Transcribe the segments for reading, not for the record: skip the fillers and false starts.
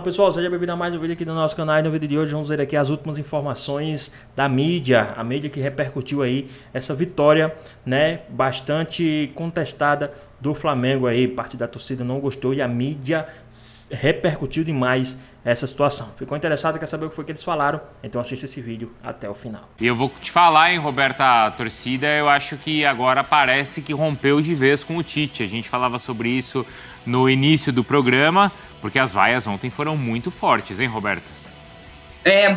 Pessoal, seja bem-vindo a mais um vídeo aqui do nosso canal. E no vídeo de hoje vamos ver aqui as últimas informações da mídia, a mídia que repercutiu aí essa vitória, né, bastante contestada do Flamengo aí. Parte da torcida não gostou e a mídia repercutiu demais essa situação. Ficou interessado, quer saber o que foi que eles falaram? Então assista esse vídeo até o final. E eu vou te falar, hein, Roberta, a torcida, eu acho que agora parece que rompeu de vez com o Tite. A gente falava sobre isso no início do programa, porque as vaias ontem foram muito fortes, hein, Roberta?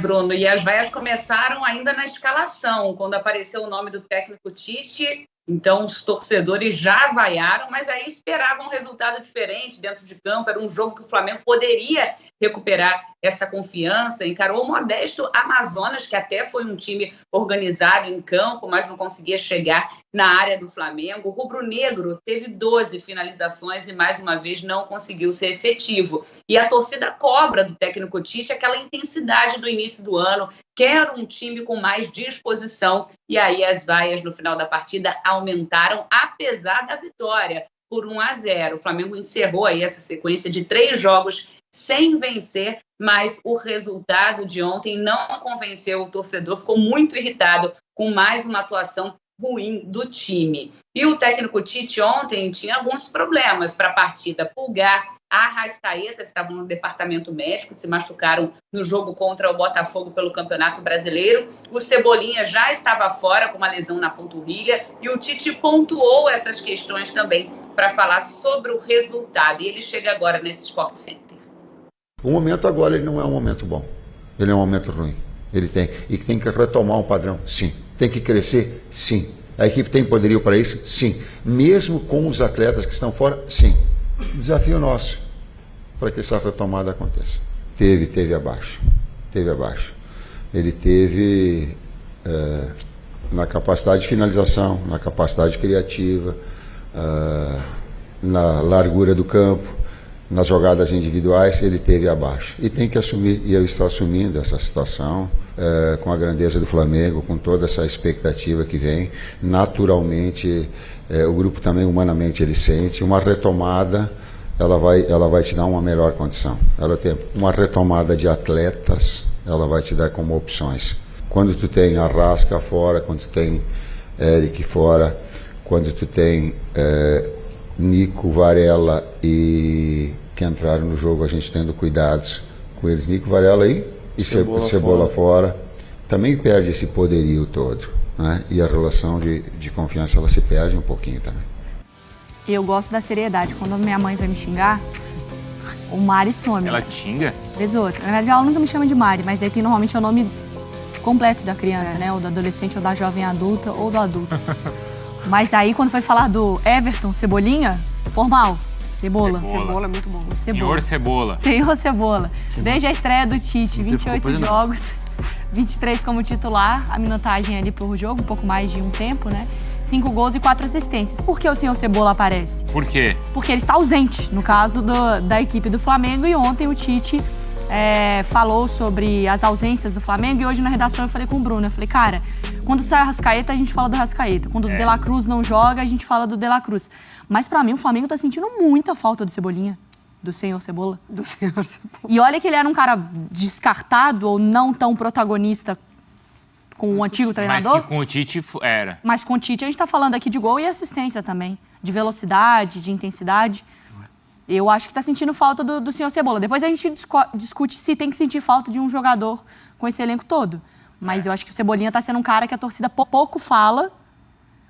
Bruno, e as vaias começaram ainda na escalação, quando apareceu o nome do técnico Tite. Então os torcedores já vaiaram, mas aí esperavam um resultado diferente dentro de campo. Era um jogo que o Flamengo poderia recuperar essa confiança. Encarou o modesto Amazonas, que até foi um time organizado em campo, mas não conseguia chegar na área do Flamengo. O rubro-negro teve 12 finalizações e mais uma vez não conseguiu ser efetivo. E a torcida cobra do técnico Tite aquela intensidade do início do ano, quer um time com mais disposição, e aí as vaias no final da partida aumentaram, apesar da vitória por 1-0. O Flamengo encerrou aí essa sequência de 3 jogos sem vencer, mas o resultado de ontem não convenceu o torcedor, ficou muito irritado com mais uma atuação ruim do time. E o técnico Tite ontem tinha alguns problemas para a partida. Pulgar, Arrascaeta estavam no departamento médico, se machucaram no jogo contra o Botafogo pelo Campeonato Brasileiro. O Cebolinha já estava fora com uma lesão na panturrilha e o Tite pontuou essas questões também para falar sobre o resultado. E ele chega agora nesse Sport Center. O momento agora ele não é um momento bom, ele é um momento ruim. Ele tem que retomar um padrão, sim. Tem que crescer, sim. A equipe tem poderio para isso, sim. Mesmo com os atletas que estão fora, sim. Desafio nosso para que essa retomada aconteça. Teve abaixo. Ele teve na capacidade de finalização, na capacidade criativa, na largura do campo, nas jogadas individuais, ele teve abaixo. E tem que assumir, e eu estou assumindo essa situação, com a grandeza do Flamengo, com toda essa expectativa que vem. Naturalmente, o grupo também, humanamente, ele sente uma retomada. Ela vai te dar uma melhor condição. Ela tem uma retomada de atletas, ela vai te dar como opções. Quando tu tem Arrasca fora, quando tu tem Eric fora, quando tu tem Nico, Varela e que entraram no jogo, a gente tendo cuidados com eles, Nico, Varela e Cebola fora, também perde esse poderio todo, né? E a relação de confiança, ela se perde um pouquinho também. Eu gosto da seriedade. Quando minha mãe vai me xingar, o Mari some. Ela te xinga? Vez outra. Na verdade, ela nunca me chama de Mari, mas aí tem normalmente o nome completo da criança, né? Ou do adolescente, ou da jovem adulta, ou do adulto. Mas aí, quando foi falar do Everton Cebolinha, formal, Cebola. Cebola é muito bom. Senhor Cebola. Senhor Cebola. Desde a estreia do Tite, 28 jogos, 23 como titular, a minutagem ali por jogo, um pouco mais de um tempo, né? 5 gols e 4 assistências. Por que o senhor Cebola aparece? Por quê? Porque ele está ausente, no caso da equipe do Flamengo, e ontem o Tite falou sobre as ausências do Flamengo, e hoje na redação eu falei com o Bruno, eu falei, cara, quando sai o Arrascaeta, a gente fala do Arrascaeta, quando o De La Cruz não joga, a gente fala do De La Cruz. Mas pra mim o Flamengo tá sentindo muita falta do Cebolinha, do senhor Cebola. Do senhor Cebola. E olha que ele era um cara descartado ou não tão protagonista com o antigo treinador. Mas que com o Tite era. Mas com o Tite a gente tá falando aqui de gol e assistência também, de velocidade, de intensidade. Eu acho que tá sentindo falta do senhor Cebola. Depois a gente discute se tem que sentir falta de um jogador com esse elenco todo. Mas eu acho que o Cebolinha tá sendo um cara que a torcida pouco fala,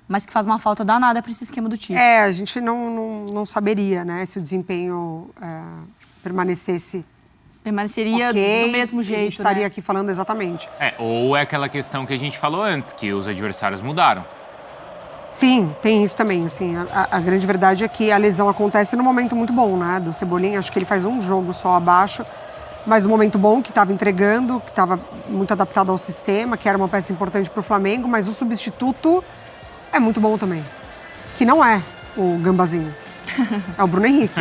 mas que faz uma falta danada para esse esquema do Tite. A gente não saberia, né, se o desempenho permaneceria do mesmo jeito, a gente estaria aqui falando exatamente. Ou é aquela questão que a gente falou antes, que os adversários mudaram. Sim, tem isso também, assim, a grande verdade é que a lesão acontece num momento muito bom, né, do Cebolinha. Acho que ele faz um jogo só abaixo, mas um momento bom, que estava entregando, que estava muito adaptado ao sistema, que era uma peça importante para o Flamengo, mas o substituto é muito bom também, que não é o Gambazinho, é o Bruno Henrique.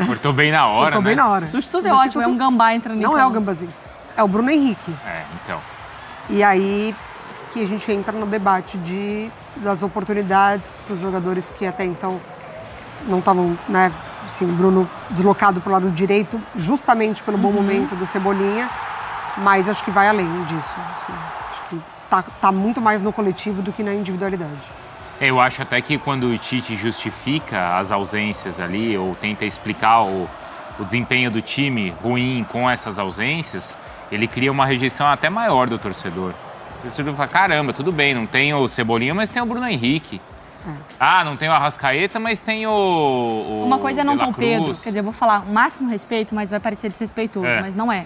Cortou bem na hora, Cortou bem na hora. Substituto é ótimo, é um gambá entrando em campo. Não é o Gambazinho, é o Bruno Henrique. Então. E aí que a gente entra no debate das oportunidades para os jogadores que até então não estavam, né, assim, o Bruno deslocado para o lado direito, justamente pelo bom momento do Cebolinha, mas acho que vai além disso. Assim, acho que tá muito mais no coletivo do que na individualidade. Eu acho até que quando o Tite justifica as ausências ali, ou tenta explicar o desempenho do time ruim com essas ausências, ele cria uma rejeição até maior do torcedor. O torcedor fala, caramba, tudo bem, não tem o Cebolinha, mas tem o Bruno Henrique. Não tem o Arrascaeta, mas tem o Uma coisa é não ter o Cruz. Pedro. Quer dizer, eu vou falar o máximo respeito, mas vai parecer desrespeitoso, mas não é.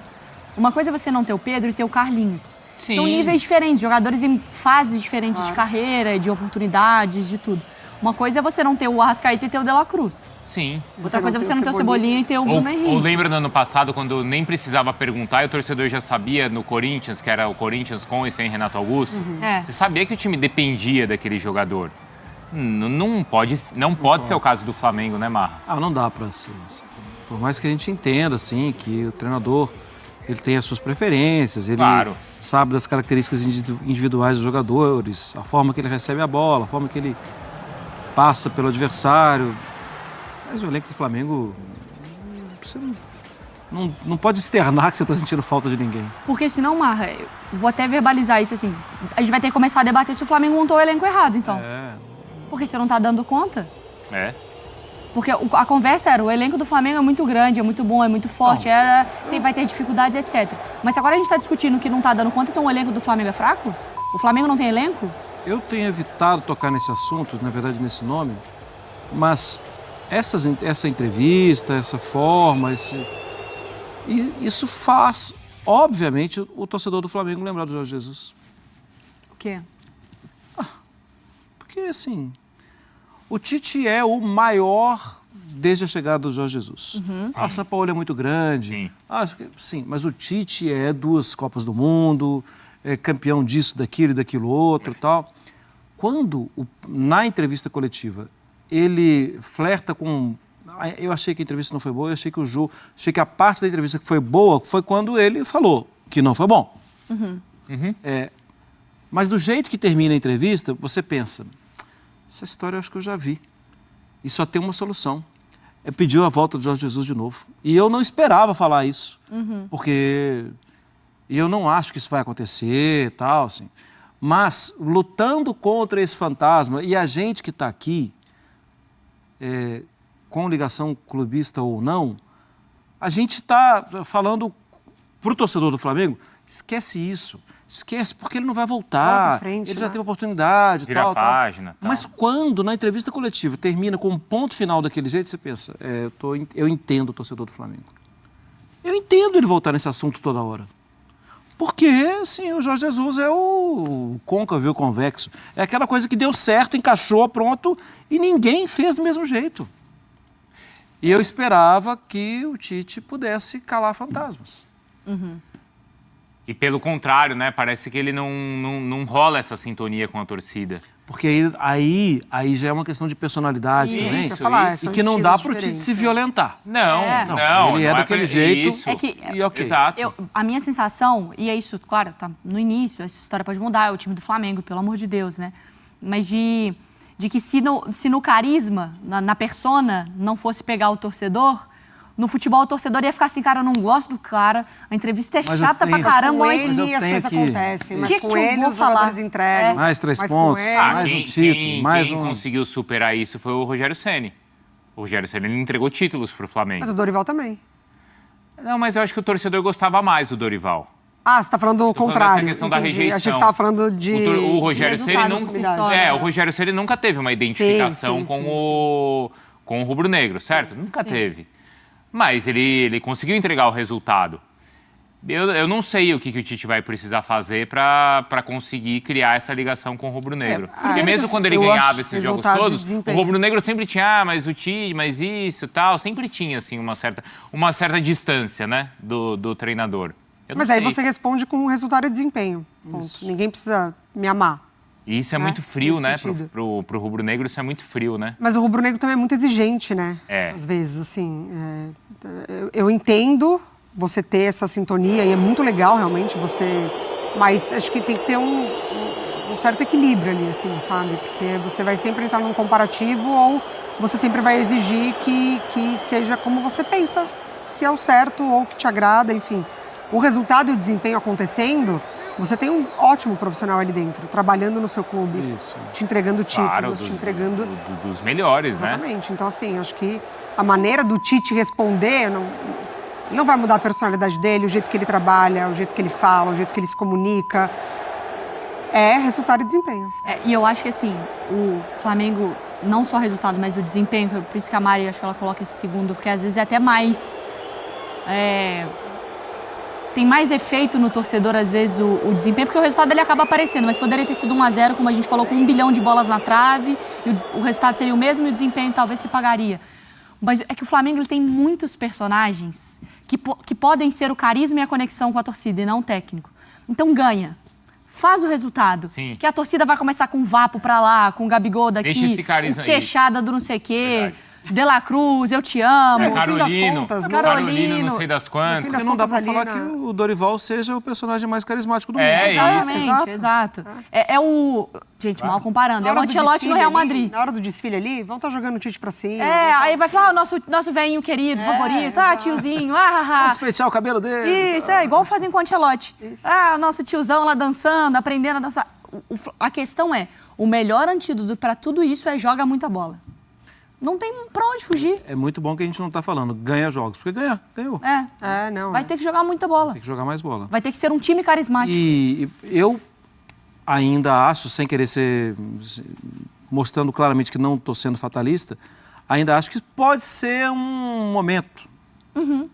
Uma coisa é você não ter o Pedro e ter o Carlinhos. Sim. São níveis diferentes, jogadores em fases diferentes de carreira, de oportunidades, de tudo. Uma coisa é você não ter o Arrascaeta e ter o De La Cruz. Sim. Outra coisa é você não ter o Cebolinha e ter o Bruno Henrique. Ou lembra no ano passado, quando nem precisava perguntar e o torcedor já sabia no Corinthians, que era o Corinthians com e sem Renato Augusto? Você sabia que o time dependia daquele jogador. Não pode ser o caso do Flamengo, né, Marra? Não dá pra ser. Por mais que a gente entenda, assim, que o treinador ele tem as suas preferências, ele sabe das características individuais dos jogadores, a forma que ele recebe a bola, a forma que ele passa pelo adversário. Mas o elenco do Flamengo, você não pode externar que você está sentindo falta de ninguém. Porque senão, Marra, eu vou até verbalizar isso assim, a gente vai ter que começar a debater se o Flamengo montou o elenco errado, então. Porque você não tá dando conta. Porque a conversa era, o elenco do Flamengo é muito grande, é muito bom, é muito forte, vai ter dificuldades, etc. Mas agora a gente está discutindo que não tá dando conta, então o elenco do Flamengo é fraco? O Flamengo não tem elenco? Eu tenho evitado tocar nesse assunto, na verdade nesse nome, mas essa entrevista, essa forma, isso faz, obviamente, o torcedor do Flamengo lembrar do Jorge Jesus. O quê? Porque, assim, o Tite é o maior desde a chegada do Jorge Jesus. A São Paulo é muito grande. Sim, mas o Tite é 2 Copas do Mundo, é campeão disso, daquilo e daquilo outro e tal. Quando, na entrevista coletiva, ele flerta com... Eu achei que a entrevista não foi boa, achei que a parte da entrevista que foi boa foi quando ele falou que não foi bom. Mas do jeito que termina a entrevista, você pensa, essa história eu acho que eu já vi. E só tem uma solução. Pediu a volta do Jorge Jesus de novo. E eu não esperava falar isso. Porque eu não acho que isso vai acontecer e tal, assim. Mas, lutando contra esse fantasma, e a gente que está aqui, com ligação clubista ou não, a gente está falando para o torcedor do Flamengo, esquece isso. Esquece, porque ele não vai voltar, ele já teve oportunidade e tal. Página, tal. Mas quando, na entrevista coletiva, termina com um ponto final daquele jeito, você pensa, eu entendo o torcedor do Flamengo. Eu entendo ele voltar nesse assunto toda hora. Porque, assim, o Jorge Jesus é o côncavo e o convexo. É aquela coisa que deu certo, encaixou, pronto, e ninguém fez do mesmo jeito. E eu esperava que o Tite pudesse calar fantasmas. E pelo contrário, né? Parece que ele não rola essa sintonia com a torcida. Porque aí já é uma questão de personalidade também. Isso. E que não dá para o Tite se violentar. Não. Ele é daquele jeito. Isso. Exato. A minha sensação, e é isso, claro, tá no início, essa história pode mudar, é o time do Flamengo, pelo amor de Deus, né? Mas de que se no carisma, na persona, não fosse pegar o torcedor, no futebol o torcedor ia ficar assim, cara, eu não gosto do cara, a entrevista é chata pra caramba, mas com ele as coisas acontecem, mas com ele os jogadores entregam. Mais 3 pontos, mais um título, quem conseguiu superar isso foi o Rogério Ceni. O Rogério Ceni entregou títulos pro Flamengo. Mas o Dorival também. Não, mas eu acho que o torcedor gostava mais do Dorival. Você está falando do contrário. Essa questão da rejeição. Achei que você estava falando de... O Rogério Ceni nunca... o Rogério Ceni nunca teve uma identificação com o rubro-negro, certo? Nunca teve. Mas ele conseguiu entregar o resultado. Eu não sei o que o Tite vai precisar fazer para conseguir criar essa ligação com o rubro-negro. Porque mesmo quando ele ganhava esses jogos todos, o rubro-negro sempre tinha, mas o Tite, mas isso e tal, sempre tinha assim, uma certa distância, né, do treinador. Mas aí você responde com resultado e desempenho. Ninguém precisa me amar. E isso é muito frio, né? Pro rubro-negro isso é muito frio, né? Mas o rubro-negro também é muito exigente, né? Às vezes, assim. Eu entendo você ter essa sintonia e é muito legal, realmente, você... Mas acho que tem que ter um certo equilíbrio ali, assim, sabe? Porque você vai sempre entrar num comparativo ou você sempre vai exigir que seja como você pensa, que é o certo ou que te agrada, enfim. O resultado e o desempenho acontecendo, você tem um ótimo profissional ali dentro, trabalhando no seu clube, te entregando títulos, te entregando... Dos melhores, né? Exatamente. Então, assim, acho que a maneira do Tite responder não vai mudar a personalidade dele, o jeito que ele trabalha, o jeito que ele fala, o jeito que ele se comunica. É resultado e desempenho. E eu acho que, assim, o Flamengo, não só o resultado, mas o desempenho, por isso que a Mari, acho que ela coloca esse segundo, porque às vezes é até mais... tem mais efeito no torcedor, às vezes, o desempenho, porque o resultado ele acaba aparecendo, mas poderia ter sido 1-0, como a gente falou, com 1 bilhão de bolas na trave, e o resultado seria o mesmo e o desempenho talvez se pagaria. Mas é que o Flamengo ele tem muitos personagens que podem ser o carisma e a conexão com a torcida, e não o técnico. Então ganha. Faz o resultado. Sim. Que a torcida vai começar com o Vapo pra lá, com o Gabigol daqui, deixa esse carisma o queixada do não sei o quê, De La Cruz, eu te amo. Carolino, Carolino, não sei das quantas. Porque não dá pra falar que o Dorival seja o personagem mais carismático do mundo. Exatamente, exato. É o... Gente, mal comparando, é o Ancelotti no Real Madrid. Na hora do desfile ali, vão estar jogando o Tite pra cima. Aí vai falar, nosso velhinho querido, favorito, tiozinho, Vamos despeitear o cabelo dele. Isso, igual fazem com o Ancelotti. O nosso tiozão lá dançando, aprendendo a dançar. A questão é, o melhor antídoto pra tudo isso é joga muita bola. Não tem pra onde fugir. É muito bom que a gente não tá falando ganha jogos, porque ganhou. Vai ter que jogar muita bola. Tem que jogar mais bola. Vai ter que ser um time carismático. E eu ainda acho, sem querer ser... mostrando claramente que não estou sendo fatalista, ainda acho que pode ser um momento.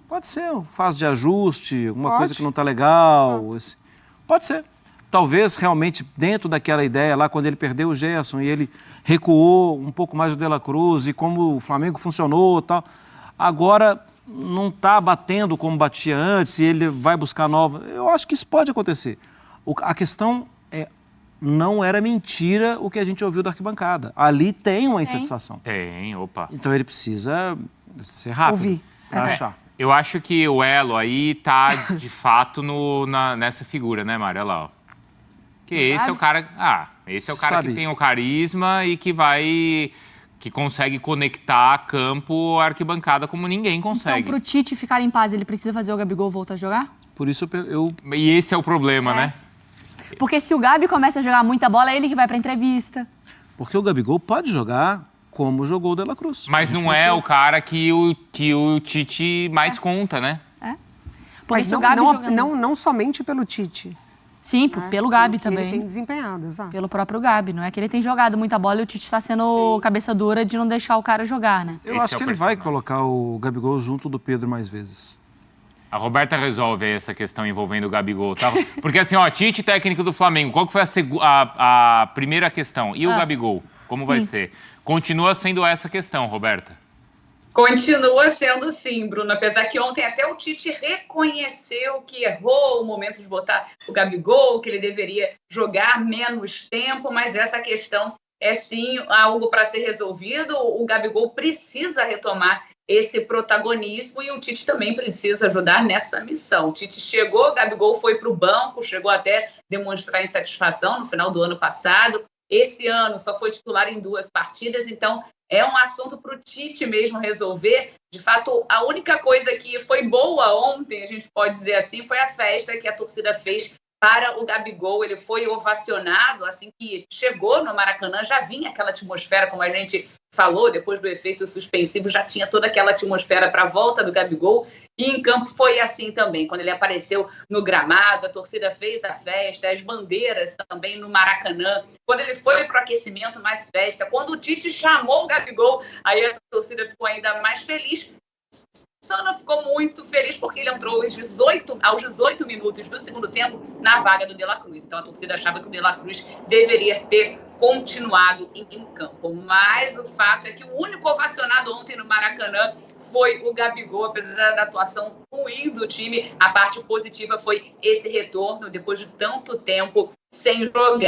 Pode ser uma fase de ajuste, alguma coisa que não está legal. Pode ser. Talvez realmente dentro daquela ideia lá, quando ele perdeu o Gerson e ele recuou um pouco mais o De La Cruz e como o Flamengo funcionou e tal, agora não está batendo como batia antes e ele vai buscar nova. Eu acho que isso pode acontecer. A questão é, não era mentira o que a gente ouviu da arquibancada. Ali tem uma insatisfação. Tem, opa. Então ele precisa ser rápido. Ouvir. Pra achar. Eu acho que o elo aí tá, de fato, nessa figura, né, Mário? Olha lá, ó. Que esse é o cara... esse é o cara que tem o carisma e que consegue conectar campo, arquibancada como ninguém consegue. Então, pro Tite ficar em paz, ele precisa fazer o Gabigol voltar a jogar? Por isso eu... E esse é o problema, né? Porque se o Gabi começa a jogar muita bola, é ele que vai pra entrevista. Porque o Gabigol pode jogar como jogou o De La Cruz. Mas não é o cara que o Tite mais conta, né? Porque Mas se o Gabi não somente pelo Tite. Sim, pelo Gabi também. Ele tem desempenhado, exato. Pelo próprio Gabi. Não é que ele tem jogado muita bola e o Tite está sendo cabeça dura de não deixar o cara jogar, né? Eu acho que ele vai colocar o Gabigol junto do Pedro mais vezes. A Roberta resolve aí essa questão envolvendo o Gabigol, tá? Porque assim, Tite, técnico do Flamengo, qual que foi a primeira questão? E o Gabigol? Como vai ser? Continua sendo essa questão, Roberta? Continua sendo sim, Bruno, apesar que ontem até o Tite reconheceu que errou o momento de botar o Gabigol, que ele deveria jogar menos tempo, mas essa questão é sim algo para ser resolvido. O Gabigol precisa retomar esse protagonismo e o Tite também precisa ajudar nessa missão. O Tite chegou, o Gabigol foi para o banco, chegou até demonstrar insatisfação no final do ano passado. Esse ano só foi titular em 2 partidas, então é um assunto para o Tite mesmo resolver. De fato, a única coisa que foi boa ontem, a gente pode dizer assim, foi a festa que a torcida fez para o Gabigol. Ele foi ovacionado assim que chegou no Maracanã, já vinha aquela atmosfera, como a gente falou, depois do efeito suspensivo, já tinha toda aquela atmosfera para a volta do Gabigol. E em campo foi assim também, quando ele apareceu no gramado, a torcida fez a festa, as bandeiras também no Maracanã. Quando ele foi para o aquecimento, mais festa. Quando o Tite chamou o Gabigol, aí a torcida ficou ainda mais feliz. Só não ficou muito feliz porque ele entrou aos 18 minutos do segundo tempo na vaga do De La Cruz. Então a torcida achava que o De La Cruz deveria ter continuado em campo. Mas o fato é que o único ovacionado ontem no Maracanã foi o Gabigol, apesar da atuação ruim do time. A parte positiva foi esse retorno depois de tanto tempo sem jogar.